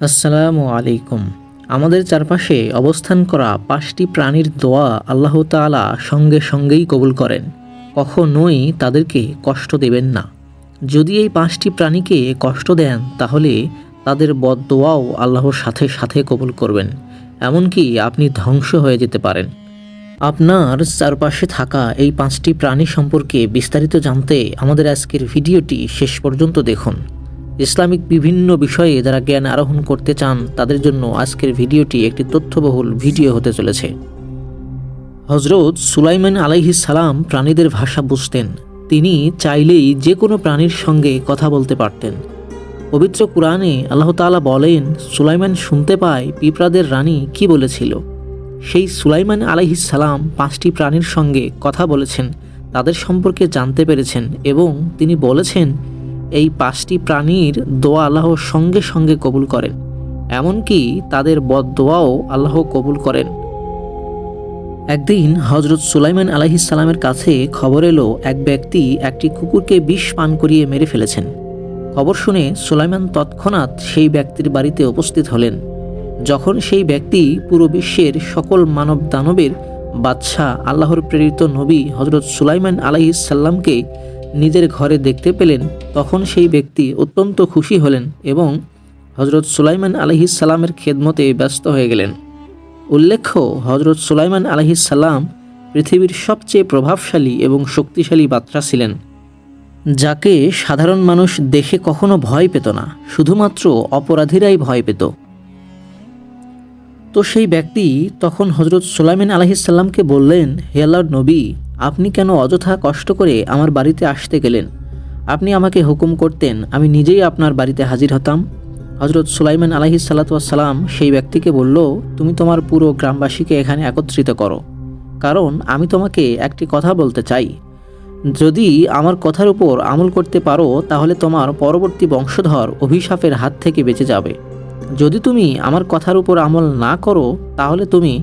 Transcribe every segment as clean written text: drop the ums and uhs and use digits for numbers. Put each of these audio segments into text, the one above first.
আসসালামু আলাইকুম। আমাদের চারপাশে অবস্থান করা ৫টি প্রাণীর দোয়া আল্লাহ তাআলা সঙ্গে সঙ্গেই কবুল করেন। কখনোই তাদেরকে কষ্ট দেবেন না। যদি এই ৫টি প্রাণীকে কষ্ট দেন তাহলে তাদের বদদোয়াও আল্লাহর সাথে সাথে কবুল করবেন। এমনকি আপনি ধ্বংস হয়ে যেতে পারেন। আপনার চারপাশে থাকা এই ৫টি প্রাণী সম্পর্কে বিস্তারিত জানতে আমাদের আজকের ভিডিওটি শেষ পর্যন্ত দেখুন। ইসলামিক বিভিন্ন বিষয়ে যারা জ্ঞান আরোহণ করতে চান তাদের জন্য আজকের ভিডিওটি একটি তথ্যবহুল ভিডিও হতে চলেছে। হজরত সুলাইমান আলাইহিস সালাম প্রাণীদের ভাষা বুঝতেন। তিনি চাইলেই যে কোনো প্রাণীর সঙ্গে কথা বলতে পারতেন। পবিত্র কুরআনে আল্লাহ তাআলা বলেন, সুলাইমান শুনতে পায় পিঁপড়াদের রানী কি বলেছিল। সেই সুলাইমান আলাইহিস সালাম ৫টি প্রাণীর সঙ্গে কথা বলেছেন, তাদের সম্পর্কে জানতে পেরেছেন এবং তিনি বলেছেন এই ৫টি প্রাণীর দোয়া আল্লাহ সঙ্গে সঙ্গে কবুল করেন, এমনকি তাদের বদদোয়াও আল্লাহ কবুল করেন। একদিন হজরত সুলাইমান আলাইহিস সালামের কাছে খবর এলো এক ব্যক্তি একটি কুকুরকে বিষ পান করিয়ে মেরে ফেলেছেন। খবর শুনে সুলাইমান তৎক্ষণাৎ সেই ব্যক্তির বাড়িতে উপস্থিত হলেন। যখন সেই ব্যক্তি পুরো বিশ্বের সকল মানব দানবের বাদশাহ আল্লাহর প্রেরিত নবী হজরত সুলাইমান আলাইহিস সাল্লামকে নিজের ঘরে দেখতে পেলেন, তখন সেই ব্যক্তি অত্যন্ত খুশি হলেন এবং হজরত সুলাইমান আলাইহিস সালামের খেদমতে ব্যস্ত হয়ে গেলেন। উল্লেখ্য, হজরত সুলাইমান আলাইহিস সালাম পৃথিবীর সবচেয়ে প্রভাবশালী এবং শক্তিশালী বাদশা ছিলেন, যাকে সাধারণ মানুষ দেখে কখনো ভয় পেত না, শুধুমাত্র অপরাধীরাই ভয় পেত। তো সেই ব্যক্তি তখন হজরত সুলাইমান আলাইহিস সালামকে বললেন, হে আল্লাহর নবী, আপনি কেন অযথা কষ্ট করে আমার বাড়িতে আসতে গেলেন? আপনি আমাকে হুকুম করতেন, আমি নিজেই আপনার বাড়িতে হাজির হতাম। হজরত সুলাইমান আলাইহিস সালাম সেই ব্যক্তিকে বলল, তুমি তোমার পুরো গ্রামবাসীকে এখানে একত্রিত করো, কারণ আমি তোমাকে একটি কথা বলতে চাই। যদি আমার কথার উপর আমল করতে পারো তাহলে তোমার পরবর্তী বংশধর অভিশাপের হাত থেকে বেঁচে যাবে। যদি তুমি আমার কথার উপর আমল না করো তাহলে তুমি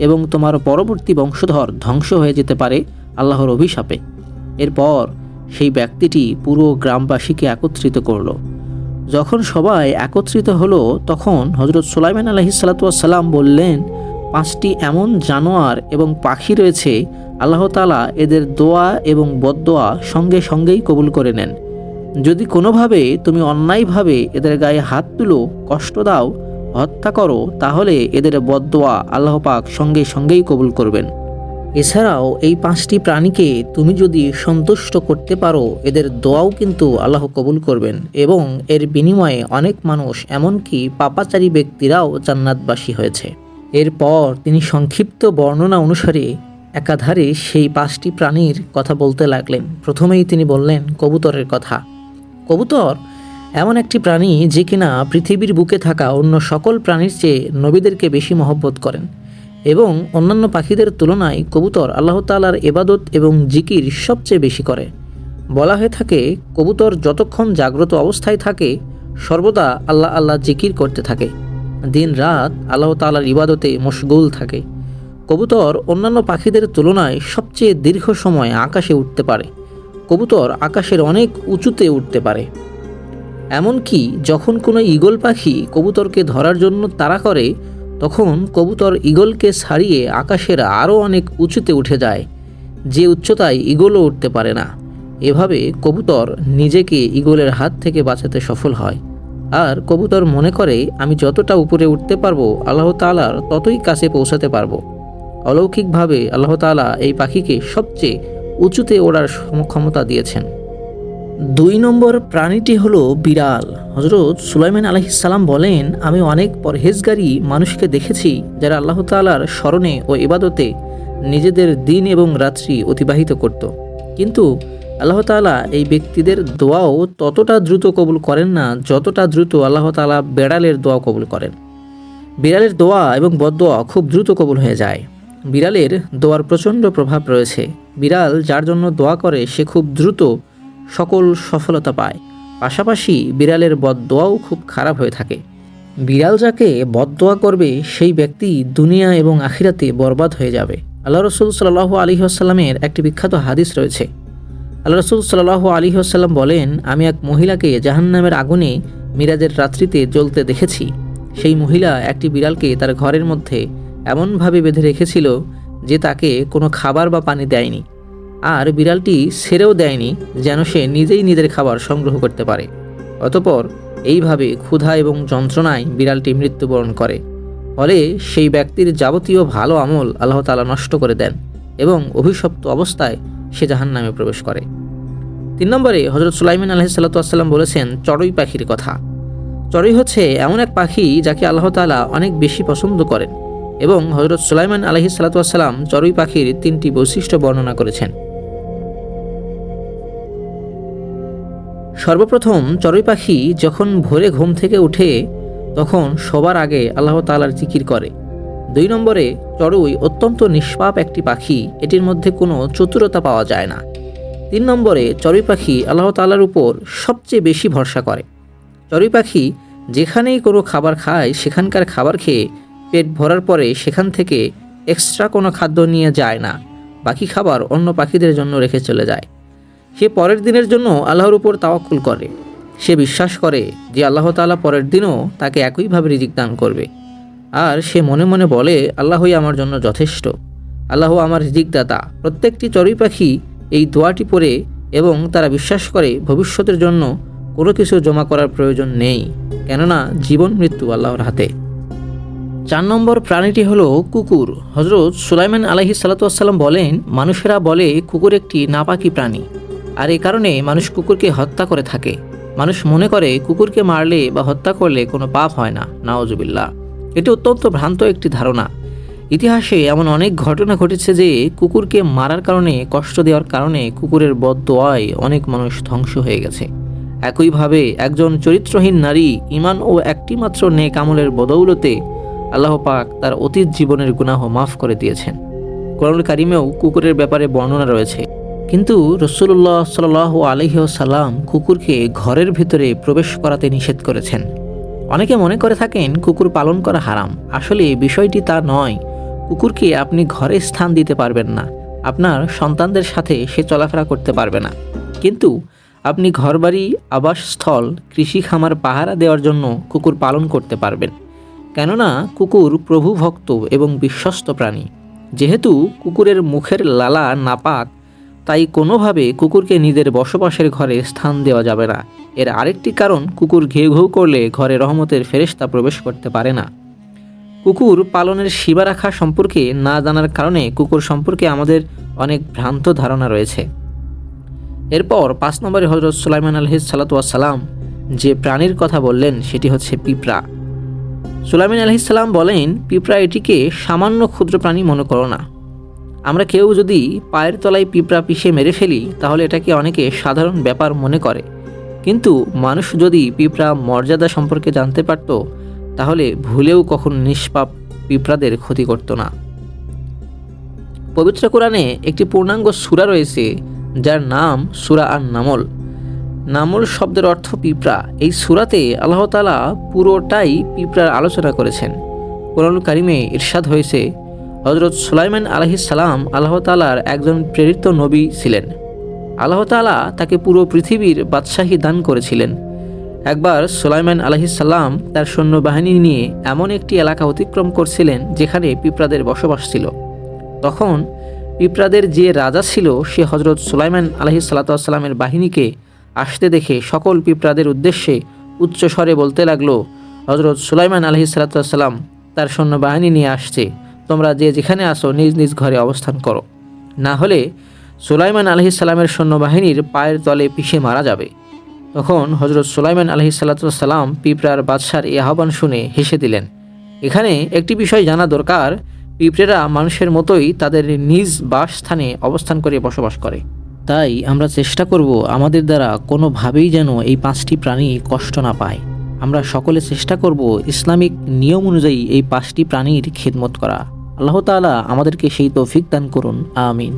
এবং তোমার পরবর্তী বংশধর ধ্বংস হয়ে যেতে পারে আল্লাহর অভিশাপে। এরপর সেই ব্যক্তিটি পুরো গ্রামবাসীকে একত্রিত করল। যখন সবাই একত্রিত হলো তখন হজরত সুলাইমান আলাইহিস সালাম বললেন, ৫টি এমন জানোয়ার এবং পাখি রয়েছে, আল্লাহ তাআলা এদের দোয়া এবং বদদোয়া সঙ্গে সঙ্গেই কবুল করে নেন। যদি কোনোভাবে তুমি অন্যায়ভাবে এদের গায়ে হাত তুলো, কষ্ট দাও, হত্যা করো, তাহলে এদের বদদোয়া আল্লাহ পাক সঙ্গে সঙ্গেই কবুল করবেন। এছাড়াও এই ৫টি প্রাণীকে তুমি যদি সন্তুষ্ট করতে পারো এদের দোয়াও কিন্তু আল্লাহ কবুল করবেন এবং এর বিনিময়ে অনেক মানুষ এমনকি পাপাচারী ব্যক্তিরাও জান্নাতবাসী হয়েছে। এরপর তিনি সংক্ষিপ্ত বর্ণনা অনুসারে একাধারে সেই ৫টি প্রাণীর কথা বলতে লাগলেন। প্রথমেই তিনি বললেন কবুতরের কথা। কবুতর এমন একটি প্রাণী যে কিনা পৃথিবীর বুকে থাকা অন্য সকল প্রাণীর চেয়ে নবীদেরকে বেশি মহব্বত করেন এবং অন্যান্য পাখিদের তুলনায় কবুতর আল্লাহ তাআলার ইবাদত এবং জিকির সবচেয়ে বেশি করে। বলা হয়ে থাকে কবুতর যতক্ষণ জাগ্রত অবস্থায় থাকে সর্বদা আল্লাহ আল্লাহ জিকির করতে থাকে, দিন রাত আল্লাহ তাআলার ইবাদতে মশগুল থাকে। কবুতর অন্যান্য পাখিদের তুলনায় সবচেয়ে দীর্ঘ সময় আকাশে উঠতে পারে। কবুতর আকাশের অনেক উঁচুতে উঠতে পারে। এমনকি যখন কোনো ঈগল পাখি কবুতরকে ধরার জন্য তাড়া করে তখন কবুতর ঈগলকে ছাড়িয়ে আকাশের আরও অনেক উঁচুতে উঠে যায়, যে উচ্চতায় ঈগলও উঠতে পারে না। এভাবে কবুতর নিজেকে ঈগলের হাত থেকে বাঁচাতে সফল হয়। আর কবুতর মনে করে আমি যতটা উপরে উঠতে পারবো আল্লাহ তাআলার ততই কাছে পৌঁছাতে পারবো। অলৌকিকভাবে আল্লাহ তাআলা এই পাখিকে সবচেয়ে উঁচুতে ওড়ার ক্ষমতা দিয়েছেন। ২ নম্বর প্রাণীটি হলো বিড়াল। হজরত সুলাইমান আলাইহিস সালাম বলেন, আমি অনেক পরহেজগারী মানুষকে দেখেছি যারা আল্লাহ তাআলার স্মরণে ও ইবাদতে নিজেদের দিন এবং রাত্রি অতিবাহিত করত, কিন্তু আল্লাহ তাআলা এই ব্যক্তিদের দোয়াও ততটা দ্রুত কবুল করেন না যতটা দ্রুত আল্লাহ তাআলা বিড়ালের দোয়া কবুল করেন। বিড়ালের দোয়া এবং বদদোয়া খুব দ্রুত কবুল হয়ে যায়। বিড়ালের দোয়ার প্রচণ্ড প্রভাব রয়েছে। বিড়াল যার জন্য দোয়া করে সে খুব দ্রুত সকল সফলতা পায়। পাশাপাশি বিড়ালের বদদোয়াও খুব খারাপ হয়ে থাকে। বিড়াল যাকে বদদোয়া করবে সেই ব্যক্তি দুনিয়া এবং আখিরাতে বরবাদ হয়ে যাবে। আল্লাহ রাসূল সাল্লাল্লাহু আলাইহি ওয়াসাল্লামের একটি বিখ্যাত হাদিস রয়েছে। আল্লাহ রাসূল সাল্লাল্লাহু আলাইহি ওয়াসাল্লাম বলেন, আমি এক মহিলাকে জাহান্নামের আগুনে মিরাজের রাত্রিতে জ্বলতে দেখেছি। সেই মহিলা একটি বিড়ালকে তার ঘরের মধ্যে এমনভাবে বেঁধে রেখেছিল যে তাকে কোনো খাবার বা পানি দেয়নি, আর বিড়ালটি ছেড়েও দেয়নি যেন সে নিজেই নিজের খাবার সংগ্রহ করতে পারে। অতঃপর এইভাবে ক্ষুধা এবং যন্ত্রণায় বিড়ালটি মৃত্যুবরণ করে। ফলে সেই ব্যক্তির যাবতীয় ভালো আমল আল্লাহ তাআলা নষ্ট করে দেন এবং অভিশপ্ত অবস্থায় সে জাহান্নামে প্রবেশ করে। 3 নম্বরে হযরত সুলাইমান আলাইহিস সালাতু ওয়াস সালাম বলেছেন চড়ুই পাখির কথা। চড়ুই হচ্ছে এমন এক পাখি যাকে আল্লাহ তাআলা অনেক বেশি পছন্দ করেন এবং হযরত সুলাইমান আলাইহিস সালাতু ওয়াস সালাম চড়ুই পাখির 3টি বৈশিষ্ট্য বর্ণনা করেছেন। সর্বপ্রথম চড়ুই পাখি যখন ভোরে ঘুম থেকে উঠে তখন সবার আগে আল্লাহ তাআলার জিকির করে। 2 নম্বরে চড়ুই অত্যন্ত নিষ্পাপ একটি পাখি, এটির মধ্যে কোনো চতুরতা পাওয়া যায় না। 3 নম্বরে চড়ুই পাখি আল্লাহ তাআলার উপর সবচেয়ে বেশি ভরসা করে। চড়ুই পাখি যেখানেই কোনো খাবার খায় সেখানকার খাবার খেয়ে পেট ভরার পরে সেখান থেকে এক্সট্রা কোনো খাদ্য নিয়ে যায় না, বাকি খাবার অন্য পাখিদের জন্য রেখে চলে যায়। সে পরের দিনের জন্য আল্লাহর উপর তাওয়াক্কুল করে। সে বিশ্বাস করে যে আল্লাহ তাআলা পরের দিনও তাকে একইভাবে রিজিক দান করবে, আর সে মনে মনে বলে আল্লাহই আমার জন্য যথেষ্ট, আল্লাহ আমার রিজিক দাতা। প্রত্যেকটি চড়ুই পাখি এই দোয়াটি পড়ে এবং তারা বিশ্বাস করে ভবিষ্যতের জন্য কোনো কিছু জমা করার প্রয়োজন নেই, কেননা জীবন মৃত্যু আল্লাহর হাতে। 4 নম্বর প্রাণীটি হলো কুকুর। হযরত সুলাইমান আলাইহিস সালাতু ওয়াস সালাম বলেন, মানুষেরা বলে কুকুর একটি নাপাকি প্রাণী, আর এই কারণে মানুষ কুকুরকে হত্যা করে থাকে। মানুষ মনে করে কুকুরকে মারলে বা হত্যা করলে কোনো পাপ হয় না। নাউজুবিল্লাহ। এটি অত্যন্ত ভ্রান্ত একটি ধারণা। ইতিহাসে এমন অনেক ঘটনা ঘটেছে যে কুকুরকে মারার কারণে, কষ্ট দেওয়ার কারণে কুকুরের বদদোয়ায় অনেক মানুষ ধ্বংস হয়ে গেছে। একইভাবে একজন চরিত্রহীন নারী ঈমান ও একটি মাত্র নেক আমলের বদৌলতে আল্লাহ পাক তার অতীত জীবনের গুনাহ মাফ করে দিয়েছেন। কোরআনুল কারীমেও কুকুরের ব্যাপারে বর্ণনা রয়েছে, কিন্তু রাসূলুল্লাহ সাল্লাল্লাহু আলাইহি ওয়াসাল্লাম কুকুরকে ঘরের ভিতরে প্রবেশ করাতে নিষেধ করেছেন। অনেকে মনে করে থাকেন কুকুর পালন করা হারাম। আসলে বিষয়টি তা নয়। কুকুরকে আপনি ঘরে স্থান দিতে পারবেন না, আপনার সন্তানদের সাথে সে চলাফেরা করতে পারবে না, কিন্তু আপনি ঘরবাড়ি, আবাসস্থল, কৃষি খামার পাহারা দেওয়ার জন্য কুকুর পালন করতে পারবেন। কেননা কুকুর প্রভু ভক্ত এবং বিশ্বস্ত প্রাণী। যেহেতু কুকুরের মুখের লালা নাপাক, তাই কোনোভাবে কুকুরকে নিজের বসবাসের ঘরে স্থান দেওয়া যাবে না। এর আরেকটি কারণ, কুকুর ঘেউ ঘেউ করলে ঘরে রহমতের ফেরেশতা প্রবেশ করতে পারে না। কুকুর পালনের সীমারেখা সম্পর্কে না জানার কারণে কুকুর সম্পর্কে আমাদের অনেক ভ্রান্ত ধারণা রয়েছে। এরপর 5 নম্বরে হযরত সুলাইমান আলাইহিস সালাতু ওয়াস সালাম যে প্রাণীর কথা বললেন সেটি হচ্ছে পিঁপড়া। সুলাইমান আলাইহিস সালাম বলেন, পিঁপড়া এটিকে সামান্য ক্ষুদ্র প্রাণী মনে করো না। আমরা কেউ যদি পায়ের তলায় পিঁপড়া পিষে মেরে ফেলি তাহলে এটাকে অনেকে সাধারণ ব্যাপার মনে করে, কিন্তু মানুষ যদি পিঁপড়া মর্যাদা সম্পর্কে জানতে পারত তাহলে ভুলেও কখনো নিষ্পাপ পিঁপড়াদের ক্ষতি করত না। পবিত্র কোরআনে একটি পূর্ণাঙ্গ সূরা রয়েছে যার নাম সূরা আন-নামল। নামল শব্দের অর্থ পিঁপড়া। এই সূরাতে আল্লাহ তাআলা পুরোটাই পিঁপড়ার আলোচনা করেছেন। কোরআনুল কারীমে ইরশাদ হয়েছে, হযরত সুলাইমান আলাইহিস সালাম আল্লাহ তাআলার একজন প্রেরিত নবী ছিলেন। আল্লাহ তাআলা তাকে পুরো পৃথিবীর বাদশাহী দান করেছিলেন। একবার সুলাইমান আলাইহিস সালাম তার সৈন্যবাহিনী নিয়ে এমন একটি এলাকা অতিক্রম করছিলেন যেখানে পিঁপড়াদের বসবাস ছিল। তখন পিঁপড়াদের যে রাজা ছিল সে হযরত সুলাইমান আলাইহিস সালাতু ওয়াস সালামের বাহিনীকে আসতে দেখে সকল পিঁপড়াদের উদ্দেশ্যে উচ্চ স্বরে বলতে লাগলো, হযরত সুলাইমান আলাইহিস সালাতু ওয়াস সালাম তার সৈন্যবাহিনী নিয়ে আসছে, তোমরা যে যেখানে আসো নিজ নিজ ঘরে অবস্থান করো, না হলে সুলাইমান আলাইহিস সালামের সৈন্যবাহিনীর পায়ের তলে পিষে মারা যাবে। তখন হযরত সুলাইমান আলাইহিস সালাতু ওয়াস সালাম পিঁপড়ার বাদশার এই আহ্বান শুনে হেসে দিলেন। এখানে একটি বিষয় জানা দরকার, পিঁপড়েরা মানুষের মতোই তাদের নিজ বাসস্থানে অবস্থান করে বসবাস করে। তাই আমরা চেষ্টা করব আমাদের দ্বারা কোনোভাবেই যেন এই 5টি প্রাণী কষ্ট না পায়। আমরা সকলে চেষ্টা করব ইসলামিক নিয়ম অনুযায়ী এই 5টি প্রাণীর খিদমত করা। আল্লাহ তাআলা আমাদেরকে সেই তৌফিক দান করুন। আমিন।